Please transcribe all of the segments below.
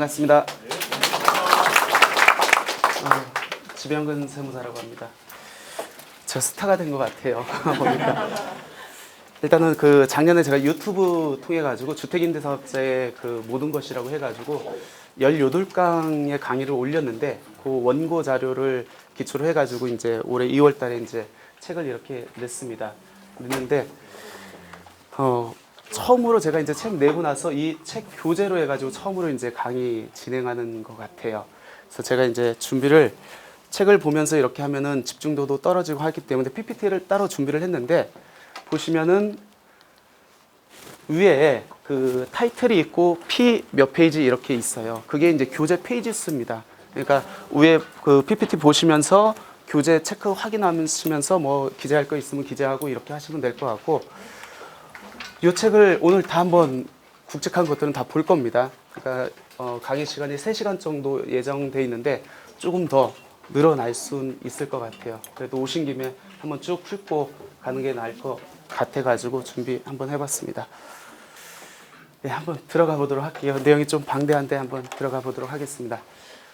반갑습니다. 지병근 세무사라고 합니다. 저 스타가 된 것 같아요. 보니까. 일단은 그 작년에 제가 유튜브 통해 가지고 주택임대사업자의 그 모든 것이라고 해가지고 18강의 강의를 올렸는데 그 원고 자료를 기초로 해가지고 이제 올해 2월달에 이제 책을 이렇게 냈는데 처음으로 제가 이제 책 내고 나서 이 책 교재로 해가지고 처음으로 이제 강의 진행하는 것 같아요. 그래서 제가 이제 준비를 책을 보면서 이렇게 하면은 집중도도 떨어지고 하기 때문에 PPT를 따로 준비를 했는데 보시면은 위에 그 타이틀이 있고 P 몇 페이지 이렇게 있어요. 그게 이제 교재 페이지 수입니다. 그러니까 위에 그 PPT 보시면서 교재 체크 확인하시면서 뭐 기재할 거 있으면 기재하고 이렇게 하시면 될 것 같고, 이 책을 오늘 다 한번 굵직한 것들은 다 볼 겁니다. 그러니까 강의 시간이 3시간 정도 예정돼 있는데 조금 더 늘어날 수 있을 것 같아요. 그래도 오신 김에 한번 쭉 훑고 가는 게 나을 것 같아가지고 준비 한번 해봤습니다. 네, 한번 들어가 보도록 할게요. 내용이 좀 방대한데 한번 들어가 보도록 하겠습니다.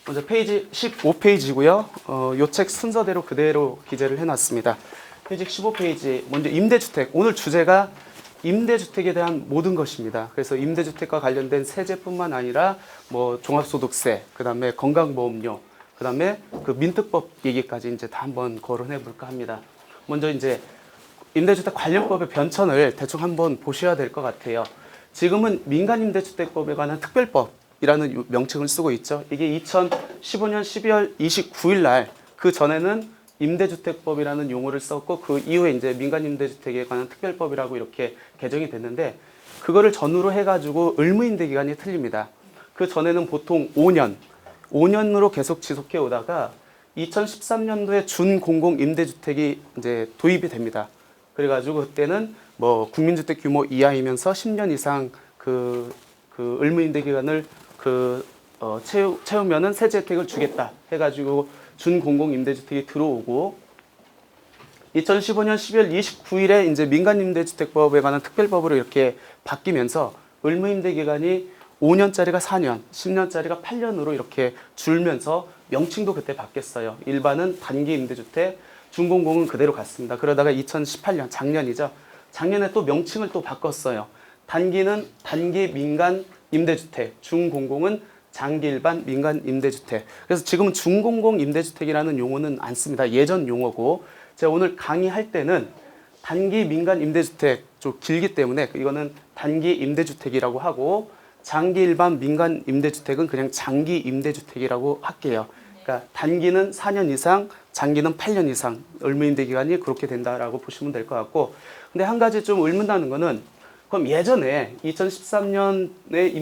먼저 페이지 15페이지고요. 이 책 순서대로 그대로 기재를 해놨습니다. 페이지 15페이지 먼저 임대주택. 오늘 주제가 임대주택에 대한 모든 것입니다. 그래서 임대주택과 관련된 세제뿐만 아니라 뭐 종합소득세, 그 다음에 건강보험료, 그 다음에 그 민특법 얘기까지 이제 다 한번 거론해 볼까 합니다. 먼저 이제 임대주택 관련법의 변천을 대충 한번 보셔야 될 것 같아요. 지금은 민간임대주택법에 관한 특별법이라는 명칭을 쓰고 있죠. 이게 2015년 12월 29일 날, 그 전에는 임대주택법이라는 용어를 썼고 그 이후에 이제 민간임대주택에 관한 특별법이라고 이렇게 개정이 됐는데, 그거를 전후로 해가지고 의무임대 기간이 틀립니다. 그 전에는 보통 5년으로 계속 지속해 오다가 2013년도에 준공공임대주택이 이제 도입이 됩니다. 그래가지고 그때는 뭐 국민주택 규모 이하이면서 10년 이상 그 의무임대 기간을 채우면은 세제 혜택을 주겠다 해가지고 준공공임대주택이 들어오고, 2015년 12월 29일에 이제 민간임대주택법에 관한 특별법으로 이렇게 바뀌면서 의무임대 기간이 5년짜리가 4년, 10년짜리가 8년으로 이렇게 줄면서 명칭도 그때 바뀌었어요. 일반은 단기 임대주택, 준공공은 그대로 갔습니다. 그러다가 2018년, 작년이죠. 작년에 또 명칭을 또 바꿨어요. 단기는 단기 민간 임대주택, 중공공은 장기 일반 민간 임대주택. 그래서 지금은 중공공 임대주택이라는 용어는 안 씁니다. 예전 용어고, 제가 오늘 강의할 때는 단기 민간 임대주택 좀 길기 때문에 이거는 단기 임대주택이라고 하고, 장기 일반 민간 임대주택은 그냥 장기 임대주택이라고 할게요. 그러니까 단기는 4년 이상, 장기는 8년 이상 의무임대 기간이 그렇게 된다라고 보시면 될 것 같고, 근데 한 가지 좀 의문나는 거는, 그럼 예전에 2013년에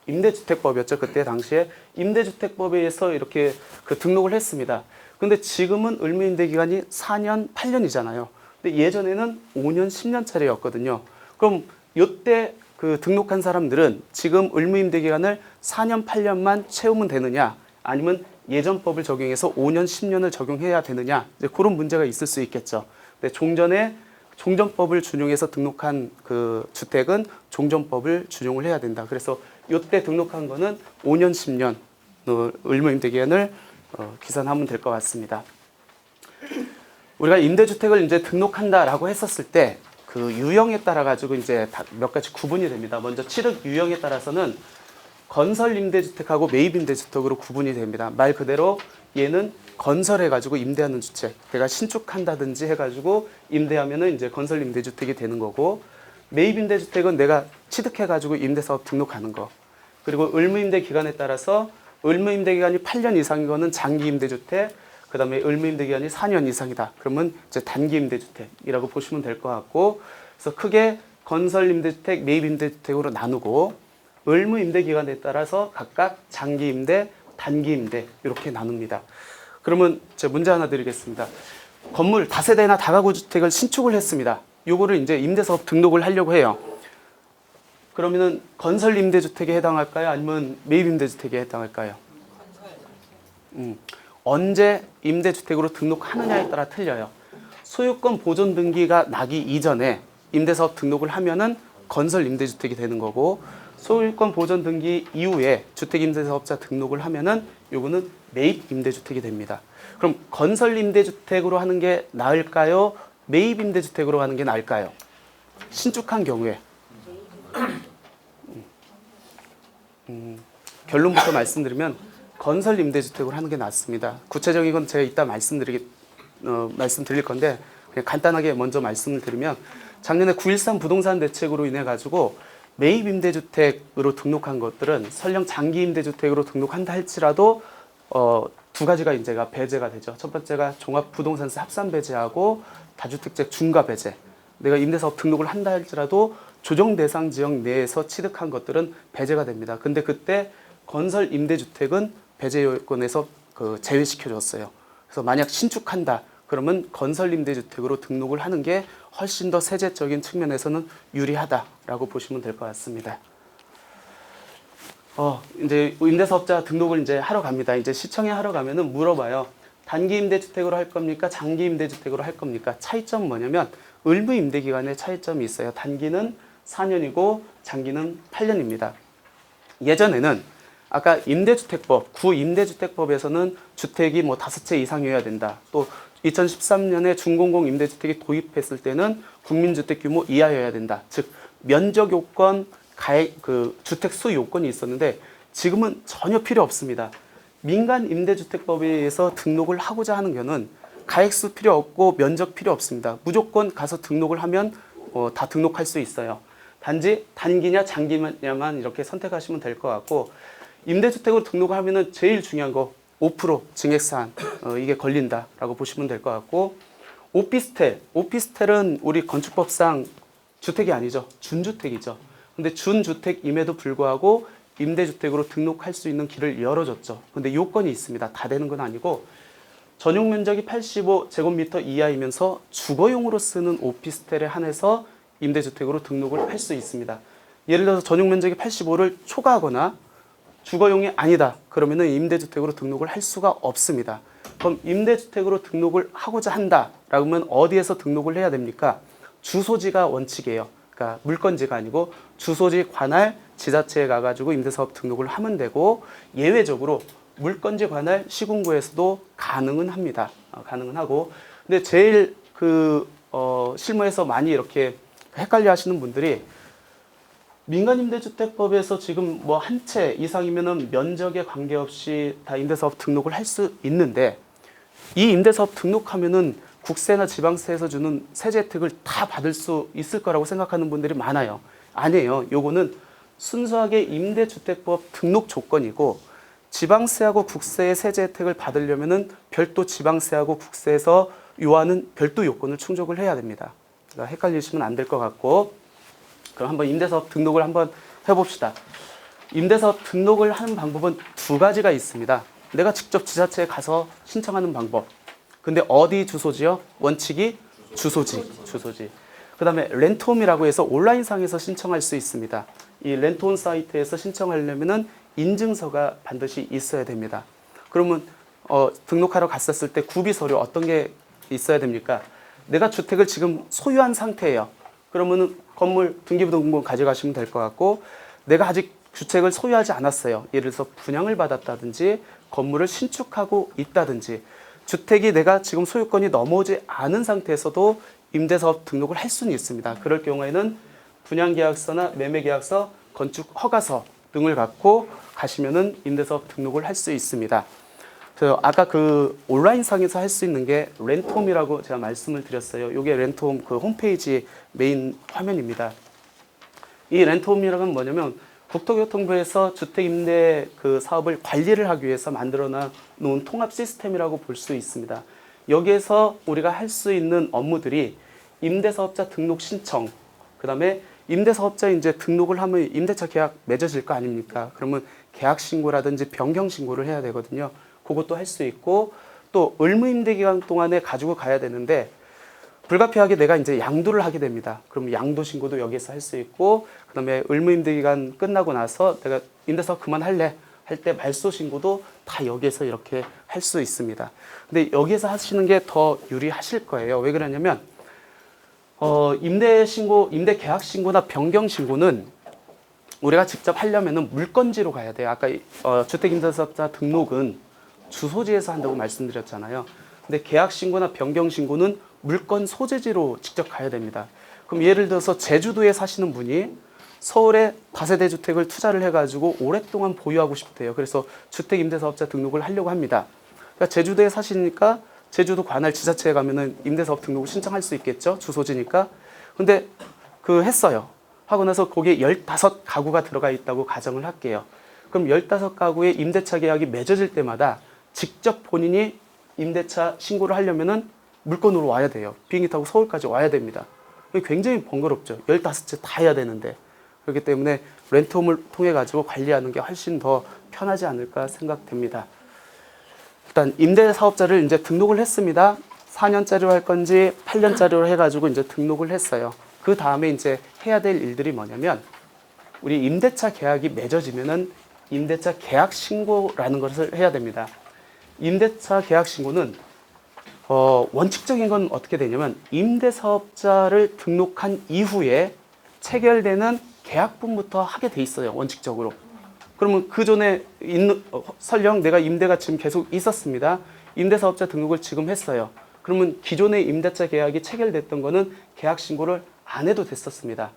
임대주택법이었죠. 그때 당시에 임대주택법에 의해서 이렇게 그 등록을 했습니다. 근데 지금은 의무임대 기간이 4년, 8년이잖아요. 근데 예전에는 5년, 10년짜리였거든요. 그럼 이때 그 등록한 사람들은 지금 의무임대 기간을 4년, 8년만 채우면 되느냐, 아니면 예전 법을 적용해서 5년, 10년을 적용해야 되느냐, 이제 그런 문제가 있을 수 있겠죠. 근데 종전법을 준용해서 등록한 그 주택은 종전법을 준용을 해야 된다. 그래서 이때 등록한 거는 5년, 10년 의무임대 기간을 기산하면 될 것 같습니다. 우리가 임대주택을 이제 등록한다라고 했었을 때 그 유형에 따라 가지고 이제 몇 가지 구분이 됩니다. 먼저 취득 유형에 따라서는 건설 임대주택하고 매입 임대주택으로 구분이 됩니다. 말 그대로 얘는 건설해 가지고 임대하는 주택, 내가 신축한다든지 해 가지고 임대하면은 이제 건설 임대주택이 되는 거고, 매입 임대주택은 내가 취득해 가지고 임대사업 등록하는 거. 그리고 의무임대 기간에 따라서 의무임대 기간이 8년 이상인 거는 장기 임대주택, 그 다음에 의무임대 기간이 4년 이상이다. 그러면 이제 단기 임대주택이라고 보시면 될 것 같고, 그래서 크게 건설 임대주택, 매입 임대주택으로 나누고, 의무임대 기간에 따라서 각각 장기 임대, 단기 임대 이렇게 나눕니다. 그러면 제가 문제 하나 드리겠습니다. 건물 다세대나 다가구 주택을 신축을 했습니다. 요거를 이제 임대사업 등록을 하려고 해요. 그러면은 건설 임대주택에 해당할까요? 아니면 매입 임대주택에 해당할까요? 언제 임대주택으로 등록하느냐에 따라 틀려요. 소유권 보존 등기가 나기 이전에 임대사업 등록을 하면은 건설 임대주택이 되는 거고, 소유권 보전 등기 이후에 주택임대사업자 등록을 하면은 요거는 매입 임대주택이 됩니다. 그럼 건설 임대주택으로 하는 게 나을까요? 매입 임대주택으로 하는 게 나을까요? 신축한 경우에 결론부터 말씀드리면 건설 임대주택으로 하는 게 낫습니다. 구체적인 건 제가 이따 말씀드릴 건데 그냥 간단하게 먼저 말씀을 드리면 작년에 9.13 부동산 대책으로 인해 가지고 매입 임대주택으로 등록한 것들은 설령 장기 임대주택으로 등록한다 할지라도 두 가지가 이제가 배제가 되죠. 첫 번째가 종합 부동산세 합산 배제하고 다주택자 중과 배제. 내가 임대사업 등록을 한다 할지라도 조정 대상 지역 내에서 취득한 것들은 배제가 됩니다. 근데 그때 건설 임대주택은 배제 요건에서 제외시켜 줬어요. 그래서 만약 신축한다 그러면 건설 임대주택으로 등록을 하는 게 훨씬 더 세제적인 측면에서는 유리하다라고 보시면 될 것 같습니다. 이제 임대사업자 등록을 이제 하러 갑니다. 이제 시청에 하러 가면은 물어봐요. 단기 임대주택으로 할 겁니까? 장기 임대주택으로 할 겁니까? 차이점은 뭐냐면 의무 임대 기간의 차이점이 있어요. 단기는 4년이고 장기는 8년입니다. 예전에는 아까 임대주택법, 구임대주택법에서는 주택이 뭐 5채 이상이어야 된다. 또 2013년에 준공공 임대주택이 도입했을 때는 국민주택 규모 이하여야 된다. 즉 면적 요건, 주택 수 요건이 있었는데 지금은 전혀 필요 없습니다. 민간 임대주택법에 의해서 등록을 하고자 하는 경우는 가액수 필요 없고 면적 필요 없습니다. 무조건 가서 등록을 하면 다 등록할 수 있어요. 단지 단기냐 장기냐만 이렇게 선택하시면 될 것 같고 임대주택으로 등록을 하면은 제일 중요한 거 5% 증액사안 이게 걸린다라고 보시면 될 것 같고 오피스텔은 우리 건축법상 주택이 아니죠. 준주택이죠. 근데 준주택임에도 불구하고 임대주택으로 등록할 수 있는 길을 열어줬죠. 근데 요건이 있습니다. 다 되는 건 아니고 전용 면적이 85제곱미터 이하이면서 주거용으로 쓰는 오피스텔에 한해서 임대주택으로 등록을 할 수 있습니다. 예를 들어서 전용 면적이 85를 초과하거나 주거용이 아니다. 그러면은 임대주택으로 등록을 할 수가 없습니다. 그럼 임대주택으로 등록을 하고자 한다. 라면 어디에서 등록을 해야 됩니까? 주소지가 원칙이에요. 그러니까 물건지가 아니고 주소지 관할 지자체에 가가지고 임대사업 등록을 하면 되고 예외적으로 물건지 관할 시군구에서도 가능은 합니다. 가능은 하고 근데 제일 실무에서 많이 이렇게 헷갈려 하시는 분들이 민간임대주택법에서 지금 뭐 한 채 이상이면은 면적에 관계없이 다 임대사업 등록을 할 수 있는데 이 임대사업 등록하면은 국세나 지방세에서 주는 세제 혜택을 다 받을 수 있을 거라고 생각하는 분들이 많아요. 아니에요. 요거는 순수하게 임대주택법 등록 조건이고 지방세하고 국세의 세제 혜택을 받으려면은 별도 지방세하고 국세에서 요하는 별도 요건을 충족을 해야 됩니다. 그러니까 헷갈리시면 안 될 것 같고 그럼 한번 임대사업 등록을 한번 해봅시다. 임대사업 등록을 하는 방법은 두 가지가 있습니다. 내가 직접 지자체에 가서 신청하는 방법. 근데 어디 주소지요? 원칙이 주소지. 그 다음에 렌트홈이라고 해서 온라인상에서 신청할 수 있습니다. 이 렌트홈 사이트에서 신청하려면은 인증서가 반드시 있어야 됩니다. 그러면 등록하러 갔었을 때 구비 서류 어떤 게 있어야 됩니까? 내가 주택을 지금 소유한 상태예요. 그러면은 건물 등기부등본 가져가시면 될 것 같고 내가 아직 주택을 소유하지 않았어요. 예를 들어서 분양을 받았다든지 건물을 신축하고 있다든지 주택이 내가 지금 소유권이 넘어오지 않은 상태에서도 임대사업 등록을 할 수는 있습니다. 그럴 경우에는 분양계약서나 매매계약서, 건축허가서 등을 갖고 가시면은 임대사업 등록을 할 수 있습니다. 그래서 아까 온라인상에서 할 수 있는 게 렌트홈이라고 제가 말씀을 드렸어요. 이게 렌트홈 홈페이지 메인 화면입니다. 이 렌트홈이라는 건 뭐냐면 국토교통부에서 주택임대 사업을 관리를 하기 위해서 만들어 놓은 통합 시스템이라고 볼 수 있습니다. 여기에서 우리가 할 수 있는 업무들이 임대사업자 등록 신청, 그 다음에 임대사업자 이제 등록을 하면 임대차 계약 맺어질 거 아닙니까? 그러면 계약 신고라든지 변경 신고를 해야 되거든요. 그것도 할 수 있고 또 의무임대 기간 동안에 가지고 가야 되는데 불가피하게 내가 이제 양도를 하게 됩니다. 그럼 양도 신고도 여기서 할 수 있고 그다음에 의무임대 기간 끝나고 나서 내가 임대사업 그만할래 할 때 말소 신고도 다 여기에서 이렇게 할 수 있습니다. 근데 여기에서 하시는 게 더 유리하실 거예요. 왜 그러냐면 임대 신고, 임대 계약 신고나 변경 신고는 우리가 직접 하려면은 물건지로 가야 돼요. 아까 주택임대사업자 등록은 주소지에서 한다고 말씀드렸잖아요. 근데 계약신고나 변경신고는 물건 소재지로 직접 가야 됩니다. 그럼 예를 들어서 제주도에 사시는 분이 서울에 다세대 주택을 투자를 해가지고 오랫동안 보유하고 싶대요. 그래서 주택임대사업자 등록을 하려고 합니다. 그러니까 제주도에 사시니까 제주도 관할 지자체에 가면은 임대사업 등록을 신청할 수 있겠죠. 주소지니까. 근데 했어요. 하고 나서 거기에 15가구가 들어가 있다고 가정을 할게요. 그럼 15가구의 임대차 계약이 맺어질 때마다 직접 본인이 임대차 신고를 하려면은 물건으로 와야 돼요. 비행기 타고 서울까지 와야 됩니다. 굉장히 번거롭죠. 15채 다 해야 되는데. 그렇기 때문에 렌트홈을 통해 가지고 관리하는 게 훨씬 더 편하지 않을까 생각됩니다. 일단 임대사업자를 이제 등록을 했습니다. 4년짜리로 할 건지 8년짜리로 해가지고 이제 등록을 했어요. 그 다음에 이제 해야 될 일들이 뭐냐면 우리 임대차 계약이 맺어지면은 임대차 계약 신고라는 것을 해야 됩니다. 임대차 계약 신고는 원칙적인 건 어떻게 되냐면 임대사업자를 등록한 이후에 체결되는 계약분부터 하게 돼 있어요. 원칙적으로. 그러면 그 전에 설령 내가 임대가 지금 계속 있었습니다. 임대사업자 등록을 지금 했어요. 그러면 기존의 임대차 계약이 체결됐던 거는 계약 신고를 안 해도 됐었습니다.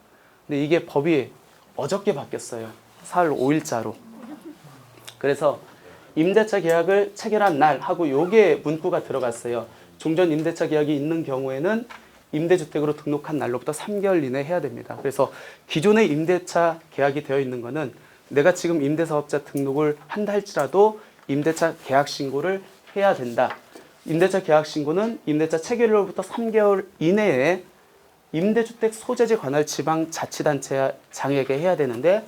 근데 이게 법이 어저께 바뀌었어요. 4월 5일자로. 그래서 임대차 계약을 체결한 날 하고 요게 문구가 들어갔어요. 종전 임대차 계약이 있는 경우에는 임대주택으로 등록한 날로부터 3개월 이내 해야 됩니다. 그래서 기존의 임대차 계약이 되어 있는 거는 내가 지금 임대사업자 등록을 한다 할지라도 임대차 계약 신고를 해야 된다. 임대차 계약 신고는 임대차 체결로부터 3개월 이내에 임대주택 소재지 관할 지방자치단체장에게 해야 되는데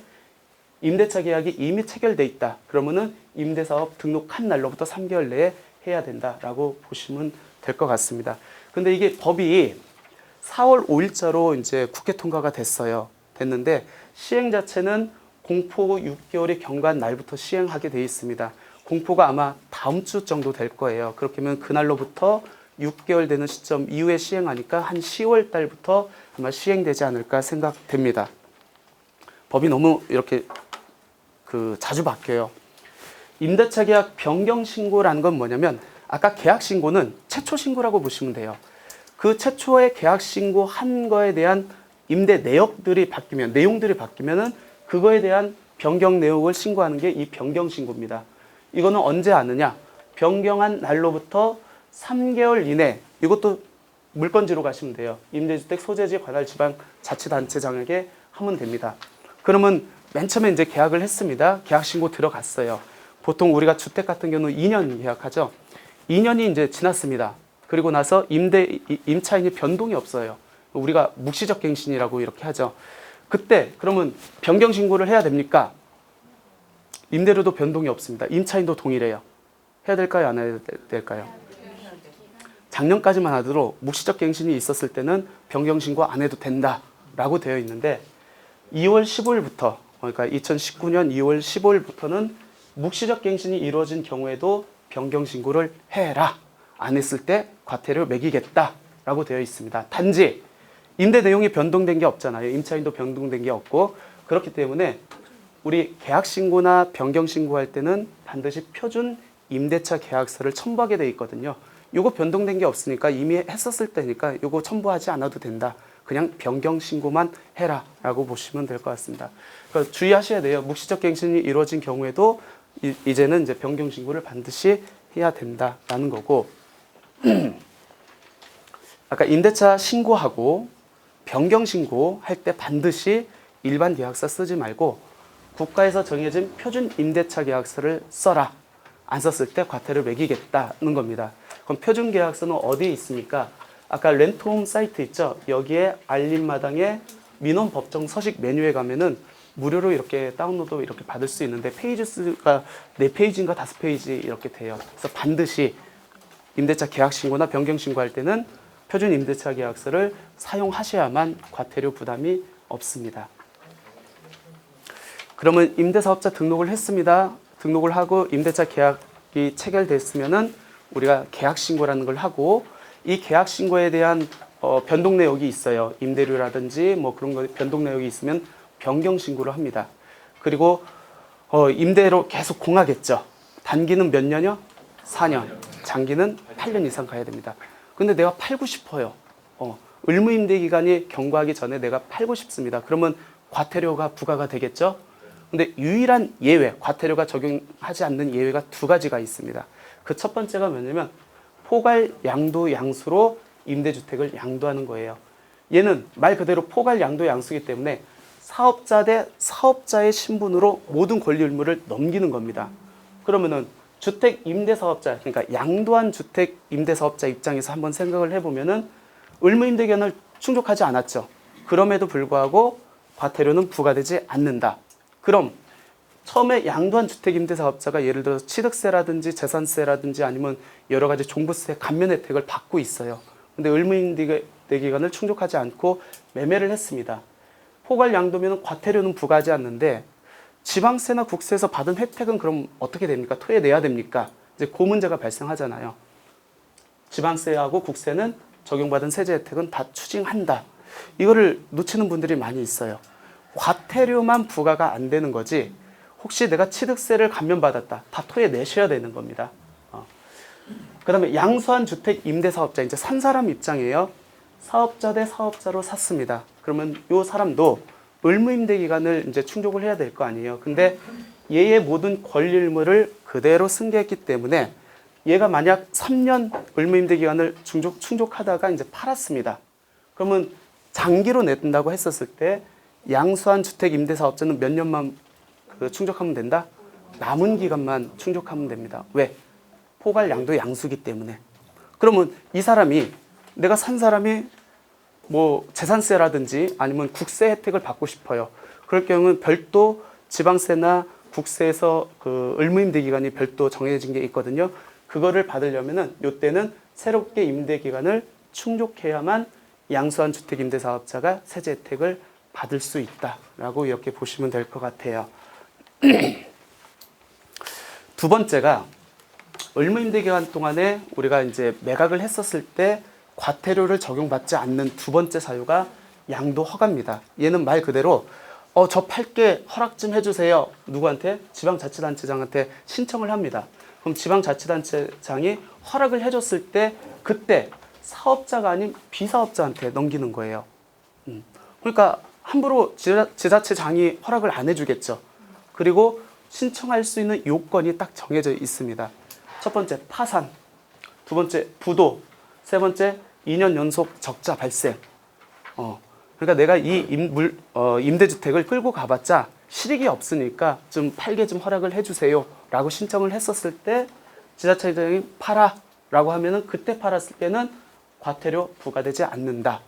임대차 계약이 이미 체결돼 있다. 그러면은 임대사업 등록한 날로부터 3개월 내에 해야 된다라고 보시면 될 것 같습니다. 근데 이게 법이 4월 5일자로 이제 국회 통과가 됐는데 시행 자체는 공포 6개월이 경과한 날부터 시행하게 돼 있습니다. 공포가 아마 다음 주 정도 될 거예요. 그렇게 하면 그날로부터 6개월 되는 시점 이후에 시행하니까 한 10월 달부터 아마 시행되지 않을까 생각됩니다. 법이 너무 이렇게 자주 바뀌어요. 임대차 계약 변경 신고라는 건 뭐냐면 아까 계약 신고는 최초 신고라고 보시면 돼요. 그 최초의 계약 신고한 거에 대한 임대 내용들이 바뀌면은 그거에 대한 변경 내용을 신고하는 게 이 변경 신고입니다. 이거는 언제 하느냐? 변경한 날로부터 3개월 이내, 이것도 물건지로 가시면 돼요. 임대주택 소재지 관할 지방자치단체장에게 하면 됩니다. 그러면 맨 처음에 이제 계약을 했습니다. 계약 신고 들어갔어요. 보통 우리가 주택 같은 경우는 2년 계약하죠. 2년이 이제 지났습니다. 그리고 나서 임차인이 변동이 없어요. 우리가 묵시적 갱신이라고 이렇게 하죠. 그때 그러면 변경 신고를 해야 됩니까? 임대료도 변동이 없습니다. 임차인도 동일해요. 해야 될까요? 안 해야 될까요? 작년까지만 하도록 묵시적 갱신이 있었을 때는 변경 신고 안 해도 된다라고 되어 있는데 2월 15일부터 그러니까 2019년 2월 15일부터는 묵시적 갱신이 이루어진 경우에도 변경 신고를 해라. 안 했을 때 과태료 매기겠다라고 되어 있습니다. 단지 임대 내용이 변동된 게 없잖아요. 임차인도 변동된 게 없고 그렇기 때문에 우리 계약 신고나 변경 신고할 때는 반드시 표준 임대차 계약서를 첨부하게 돼 있거든요. 요거 변동된 게 없으니까 이미 했었을 때니까 요거 첨부하지 않아도 된다. 그냥 변경 신고만 해라 라고 보시면 될 것 같습니다. 그러니까 주의하셔야 돼요. 묵시적 갱신이 이루어진 경우에도 이제는 이제 변경 신고를 반드시 해야 된다라는 거고 아까 임대차 신고하고 변경 신고할 때 반드시 일반 계약서 쓰지 말고 국가에서 정해진 표준 임대차 계약서를 써라. 안 썼을 때 과태료를 매기겠다는 겁니다. 그럼 표준 계약서는 어디에 있습니까? 아까 렌트홈 사이트 있죠? 여기에 알림마당에 민원 법정 서식 메뉴에 가면은 무료로 이렇게 다운로드 이렇게 받을 수 있는데 페이지 수가 4페이지인가 5페이지 이렇게 돼요. 그래서 반드시 임대차 계약 신고나 변경 신고할 때는 표준 임대차 계약서를 사용하셔야만 과태료 부담이 없습니다. 그러면 임대사업자 등록을 했습니다. 등록을 하고 임대차 계약이 체결됐으면은 우리가 계약 신고라는 걸 하고 이 계약 신고에 대한 변동 내역이 있어요. 임대료라든지 뭐 그런 거 변동 내역이 있으면 변경 신고를 합니다. 그리고 임대로 계속 공하겠죠. 단기는 몇 년이요? 4년. 장기는 8년 이상 가야 됩니다. 근데 내가 팔고 싶어요. 의무임대 기간이 경과하기 전에 내가 팔고 싶습니다. 그러면 과태료가 부과가 되겠죠? 근데 유일한 예외, 과태료가 적용하지 않는 예외가 두 가지가 있습니다. 그 첫 번째가 뭐냐면 포괄 양도 양수로 임대주택을 양도하는 거예요. 얘는 말 그대로 포괄 양도 양수이기 때문에 사업자 대 사업자의 신분으로 모든 권리 의무를 넘기는 겁니다. 그러면은 주택 임대사업자, 그러니까 양도한 주택 임대사업자 입장에서 한번 생각을 해보면은 의무임대 기간을 충족하지 않았죠. 그럼에도 불구하고 과태료는 부과되지 않는다. 그럼 처음에 양도한 주택 임대사업자가 예를 들어서 취득세라든지 재산세라든지 아니면 여러 가지 종부세 감면 혜택을 받고 있어요. 근데 의무임대 기간을 충족하지 않고 매매를 했습니다. 포괄 양도면 과태료는 부과하지 않는데 지방세나 국세에서 받은 혜택은 그럼 어떻게 됩니까? 토해내야 됩니까? 이제 그 문제가 발생하잖아요. 지방세하고 국세는 적용받은 세제 혜택은 다 추징한다. 이거를 놓치는 분들이 많이 있어요. 과태료만 부과가 안 되는 거지 혹시 내가 취득세를 감면받았다. 다 토해내셔야 되는 겁니다. 그 다음에 양수한 주택 임대사업자, 이제 산 사람 입장이에요. 사업자 대 사업자로 샀습니다. 그러면 이 사람도 의무임대 기간을 이제 충족을 해야 될 거 아니에요. 근데 얘의 모든 권리 의무를 그대로 승계했기 때문에 얘가 만약 3년 의무임대 기간을 충족하다가 이제 팔았습니다. 그러면 장기로 낸다고 했었을 때 양수한 주택 임대사업자는 몇 년만 충족하면 된다? 남은 기간만 충족하면 됩니다. 왜? 포괄 양도 양수기 때문에. 그러면 이 사람이 내가 산 사람이 뭐 재산세라든지 아니면 국세 혜택을 받고 싶어요. 그럴 경우는 별도 지방세나 국세에서 그 의무임대 기간이 별도 정해진 게 있거든요. 그거를 받으려면은 요때는 새롭게 임대 기간을 충족해야만 양수한 주택 임대 사업자가 세제 혜택을 받을 수 있다라고 이렇게 보시면 될 것 같아요. 두 번째가 의무임대 기간 동안에 우리가 이제 매각을 했었을 때 과태료를 적용받지 않는 두 번째 사유가 양도 허가입니다. 얘는 말 그대로 저 팔게 허락 좀 해주세요. 누구한테? 지방자치단체장한테 신청을 합니다. 그럼 지방자치단체장이 허락을 해줬을 때 그때 사업자가 아닌 비사업자한테 넘기는 거예요. 그러니까 함부로 지자체장이 허락을 안 해주겠죠. 그리고 신청할 수 있는 요건이 딱 정해져 있습니다. 첫 번째 파산, 두 번째 부도, 세 번째 2년 연속 적자 발생. 그러니까 내가 이 임대주택을 끌고 가봤자 실익이 없으니까 좀 팔게 좀 허락을 해주세요 라고 신청을 했었을 때 지자체장이 팔아 라고 하면은 그때 팔았을 때는 과태료 부과되지 않는다.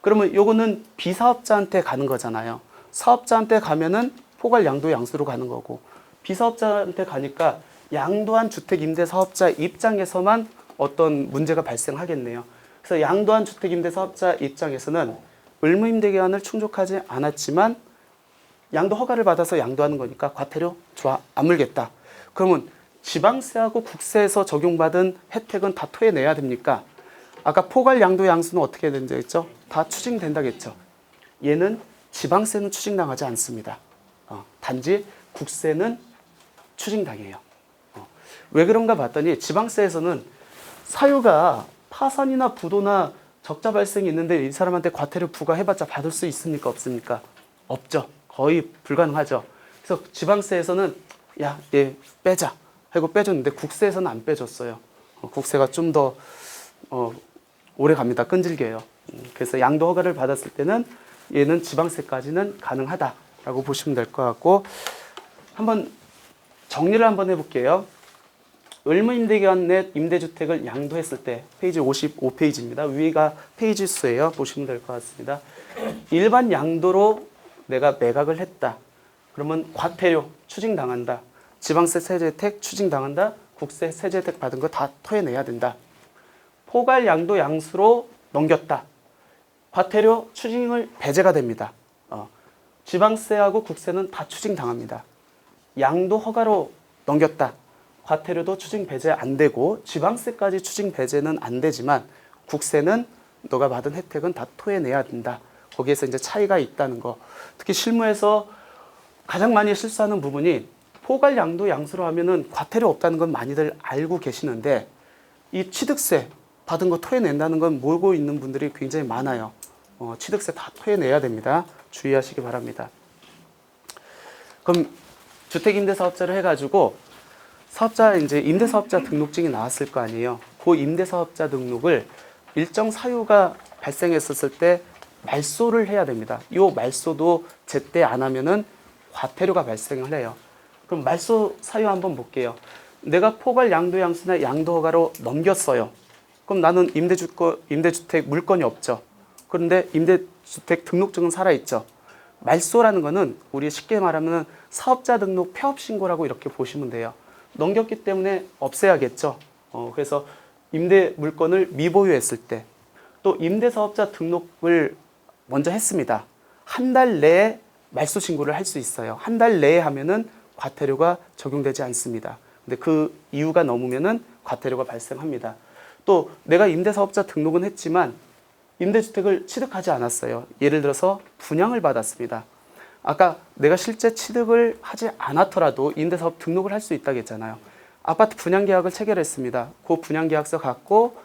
그러면 요거는 비사업자한테 가는 거잖아요. 사업자한테 가면은 포괄 양도 양수로 가는 거고 비사업자한테 가니까 양도한 주택 임대 사업자 입장에서만 어떤 문제가 발생하겠네요. 그래서 양도한 주택 임대 사업자 입장에서는 의무임대 기간을 충족하지 않았지만 양도 허가를 받아서 양도하는 거니까 과태료 좋아 안 물겠다. 그러면 지방세하고 국세에서 적용받은 혜택은 다 토해내야 됩니까? 아까 포괄 양도 양수는 어떻게 된다겠죠? 다 추징된다겠죠. 얘는 지방세는 추징당하지 않습니다. 단지 국세는 추징당해요. 왜 그런가 봤더니 지방세에서는 사유가 파산이나 부도나 적자 발생이 있는데 이 사람한테 과태료 부과해봤자 받을 수 있습니까? 없습니까? 없죠. 거의 불가능하죠. 그래서 지방세에서는 야, 얘 빼자 하고 빼줬는데 국세에서는 안 빼줬어요. 국세가 좀 더 오래 갑니다. 끈질겨요. 그래서 양도 허가를 받았을 때는 얘는 지방세까지는 가능하다라고 보시면 될 것 같고 한번 정리를 한번 해볼게요. 의무임대기간 내 임대주택을 양도했을 때 페이지 55페이지입니다. 위가 페이지 수예요. 보시면 될 것 같습니다. 일반 양도로 내가 매각을 했다. 그러면 과태료 추징당한다. 지방세 세제 혜택 추징당한다. 국세 세제 혜택 받은 거 다 토해내야 된다. 포괄 양도 양수로 넘겼다. 과태료 추징을 배제가 됩니다. 지방세하고 국세는 다 추징당합니다. 양도 허가로 넘겼다. 과태료도 추징 배제 안 되고 지방세까지 추징 배제는 안 되지만 국세는 너가 받은 혜택은 다 토해내야 된다. 거기에서 이제 차이가 있다는 거. 특히 실무에서 가장 많이 실수하는 부분이 포괄 양도 양수로 하면은 과태료 없다는 건 많이들 알고 계시는데 이 취득세 받은 거 토해낸다는 건 모르고 있는 분들이 굉장히 많아요. 취득세 다 토해내야 됩니다. 주의하시기 바랍니다. 그럼 주택임대사업자를 해가지고 사업자 이제 임대사업자 등록증이 나왔을 거 아니에요. 그 임대사업자 등록을 일정 사유가 발생했었을 때 말소를 해야 됩니다. 이 말소도 제때 안 하면은 과태료가 발생을 해요. 그럼 말소 사유 한번 볼게요. 내가 포괄 양도 양수나 양도 허가로 넘겼어요. 그럼 나는 임대주택 물건이 없죠. 그런데 임대주택 등록증은 살아있죠. 말소라는 거는 우리 쉽게 말하면 사업자 등록 폐업 신고라고 이렇게 보시면 돼요. 넘겼기 때문에 없애야겠죠. 그래서 임대 물건을 미보유했을 때 또 임대사업자 등록을 먼저 했습니다. 한 달 내에 말소 신고를 할 수 있어요. 한 달 내에 하면은 과태료가 적용되지 않습니다. 근데 그 이유가 넘으면은 과태료가 발생합니다. 또 내가 임대사업자 등록은 했지만 임대주택을 취득하지 않았어요. 예를 들어서 분양을 받았습니다. 아까 내가 실제 취득을 하지 않았더라도 임대사업 등록을 할 수 있다고 했잖아요. 아파트 분양계약을 체결했습니다. 그 분양계약서 갖고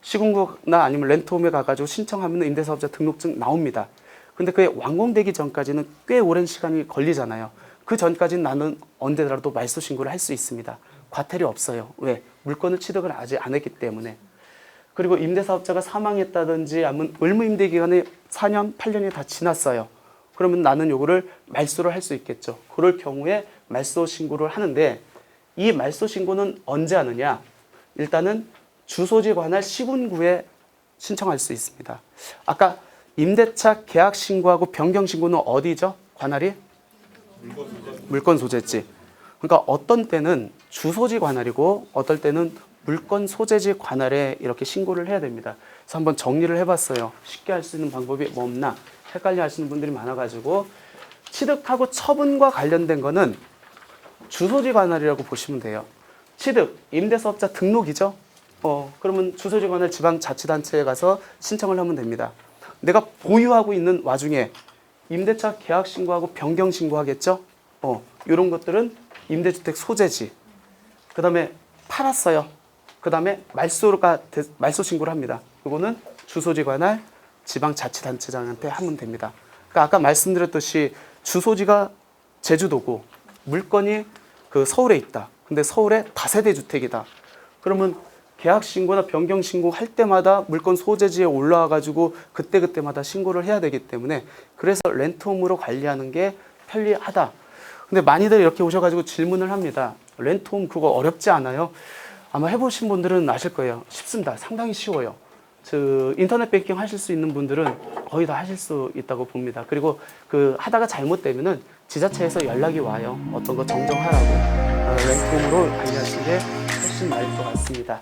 시군구나 아니면 렌트홈에 가가지고 신청하면 임대사업자 등록증 나옵니다. 근데 그게 완공되기 전까지는 꽤 오랜 시간이 걸리잖아요. 그 전까지는 나는 언제라도 말소 신고를 할 수 있습니다. 과태료 없어요. 왜? 물건을 취득을 아직 안 했기 때문에. 그리고 임대사업자가 사망했다든지 아니면 의무임대 기간이 4년, 8년이 다 지났어요. 그러면 나는 요거를 말소를 할 수 있겠죠. 그럴 경우에 말소 신고를 하는데 이 말소 신고는 언제 하느냐? 일단은 주소지 관할 시군구에 신청할 수 있습니다. 아까 임대차 계약 신고하고 변경 신고는 어디죠? 관할이? 물건 소재지. 그러니까 어떤 때는 주소지 관할이고 어떨 때는 물건 소재지 관할에 이렇게 신고를 해야 됩니다. 그래서 한번 정리를 해봤어요. 쉽게 할 수 있는 방법이 뭐 없나? 헷갈려 하시는 분들이 많아가지고 취득하고 처분과 관련된 거는 주소지 관할이라고 보시면 돼요. 취득, 임대사업자 등록이죠. 그러면 주소지 관할 지방자치단체에 가서 신청을 하면 됩니다. 내가 보유하고 있는 와중에 임대차 계약 신고하고 변경 신고하겠죠. 이런 것들은 임대주택 소재지. 그 다음에 팔았어요. 그 다음에 말소 신고를 합니다. 이거는 주소지 관할 지방자치단체장한테 하면 됩니다. 그러니까 아까 말씀드렸듯이 주소지가 제주도고 물건이 그 서울에 있다. 근데 서울에 다세대 주택이다. 그러면 계약 신고나 변경 신고 할 때마다 물건 소재지에 올라와 가지고 그때마다 신고를 해야 되기 때문에 그래서 렌트홈으로 관리하는 게 편리하다. 근데 많이들 이렇게 오셔가지고 질문을 합니다. 렌트홈 그거 어렵지 않아요? 아마 해보신 분들은 아실 거예요. 쉽습니다. 상당히 쉬워요. 인터넷 뱅킹 하실 수 있는 분들은 거의 다 하실 수 있다고 봅니다. 그리고 하다가 잘못되면은 지자체에서 연락이 와요. 어떤 거 정정하라고. 렌트홈으로 관리하시는 게 훨씬 나을 것 같습니다.